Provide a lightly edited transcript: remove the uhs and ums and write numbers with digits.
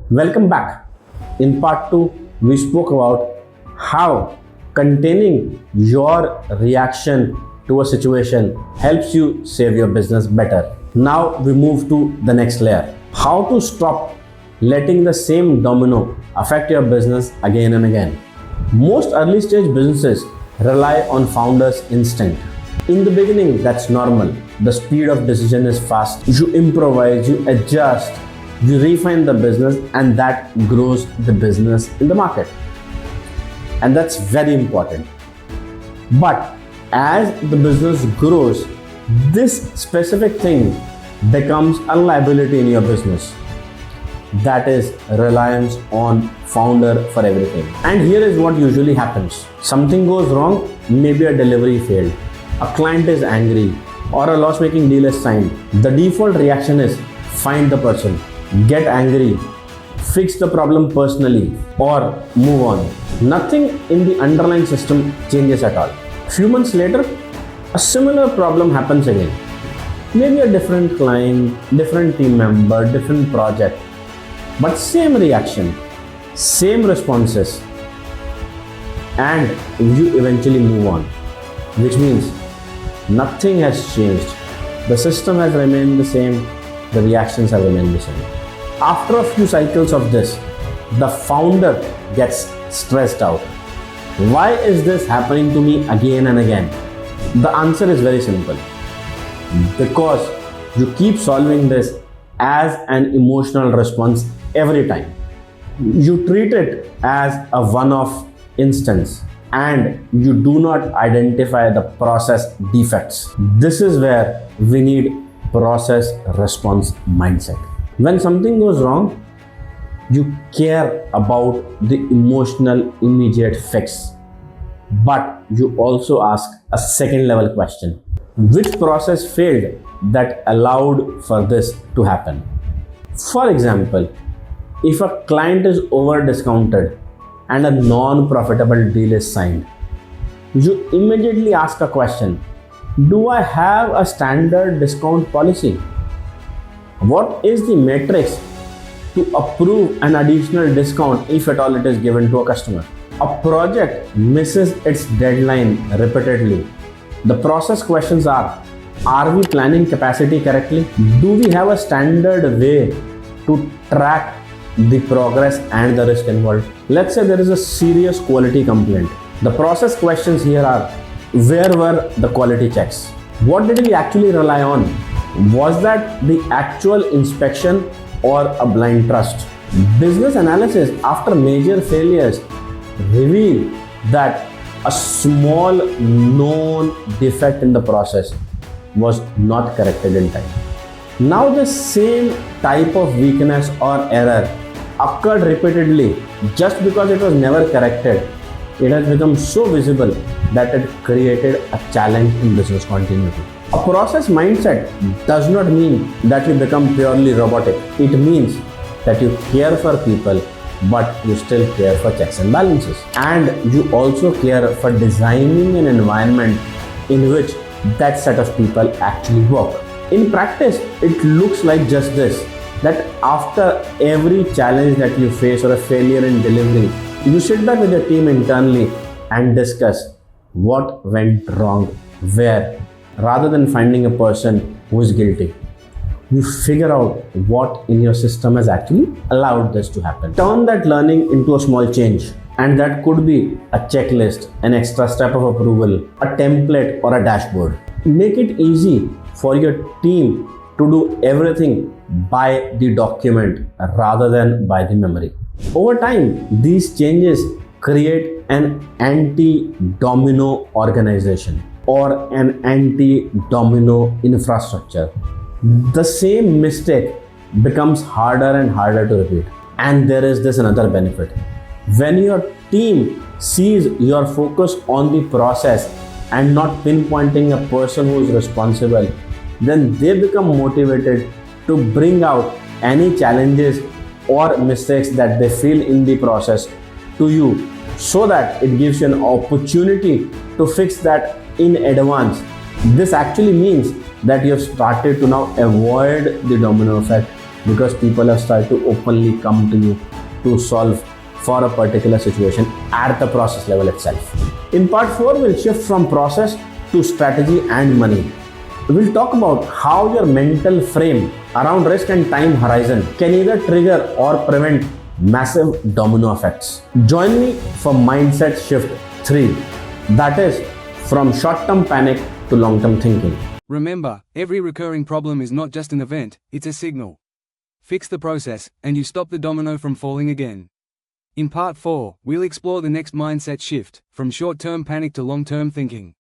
Welcome back. In part 2, we spoke about how containing your reaction to a situation helps you save your business better. Now we move to the next layer. How to stop letting the same domino affect your business again and again. Most early stage businesses rely on founders' instinct. In the beginning, that's normal. The speed of decision is fast. You improvise, you adjust, you refine the business, and that grows the business in the market. And that's very important. But as the business grows, this specific thing becomes a liability in your business. That is reliance on founder for everything. And here is what usually happens. Something goes wrong, maybe a delivery failed, a client is angry, or a loss-making deal is signed. The default reaction is find the person, get angry, fix the problem personally, or move on. Nothing in the underlying system changes at all. Few months later, a similar problem happens again. Maybe a different client, different team member, different project, but same reaction, same responses, and you eventually move on, which means nothing has changed. The system has remained the same, the reactions have remained the same. After a few cycles of this, the founder gets stressed out. Why is this happening to me again and again? The answer is very simple. Because you keep solving this as an emotional response every time. You treat it as a one-off instance and you do not identify the process defects. This is where we need process response mindset. When something goes wrong, you care about the emotional immediate fix, but you also ask a second level question. Which process failed that allowed for this to happen? For example, if a client is over discounted and a non-profitable deal is signed, you immediately ask a question. Do I have a standard discount policy? What is the matrix to approve an additional discount if at all it is given to a customer? A project misses its deadline repeatedly. The process questions are we planning capacity correctly? Do we have a standard way to track the progress and the risk involved? Let's say there is a serious quality complaint. The process questions here are, where were the quality checks? What did we actually rely on? Was that the actual inspection or a blind trust? Business analysis after major failures reveal that a small known defect in the process was not corrected in time. Now the same type of weakness or error occurred repeatedly just because it was never corrected. It has become so visible that it created a challenge in business continuity. A process mindset does not mean that you become purely robotic. It means that you care for people, but you still care for checks and balances. And you also care for designing an environment in which that set of people actually work. In practice, it looks like just this, that after every challenge that you face or a failure in delivery, you sit back with your team internally and discuss what went wrong, where, rather than finding a person who is guilty. You figure out what in your system has actually allowed this to happen. Turn that learning into a small change, and that could be a checklist, an extra step of approval, a template, or a dashboard. Make it easy for your team to do everything by the document rather than by the memory. Over time, these changes create an anti-domino organization or an anti-domino infrastructure. The same mistake becomes harder and harder to repeat. And there is this another benefit. When your team sees your focus on the process and not pinpointing a person who is responsible, then they become motivated to bring out any challenges or mistakes that they feel in the process to you, so that it gives you an opportunity to fix that in advance. This actually means that you have started to now avoid the domino effect because people have started to openly come to you to solve for a particular situation at the process level itself. In part 4, we'll shift from process to strategy and money. We'll talk about how your mental frame around risk and time horizon can either trigger or prevent massive domino effects. Join me for Mindset Shift 3, that is from short-term panic to long-term thinking. Remember, every recurring problem is not just an event, it's a signal. Fix the process, and you stop the domino from falling again. In part 4, we'll explore the next mindset shift, from short-term panic to long-term thinking.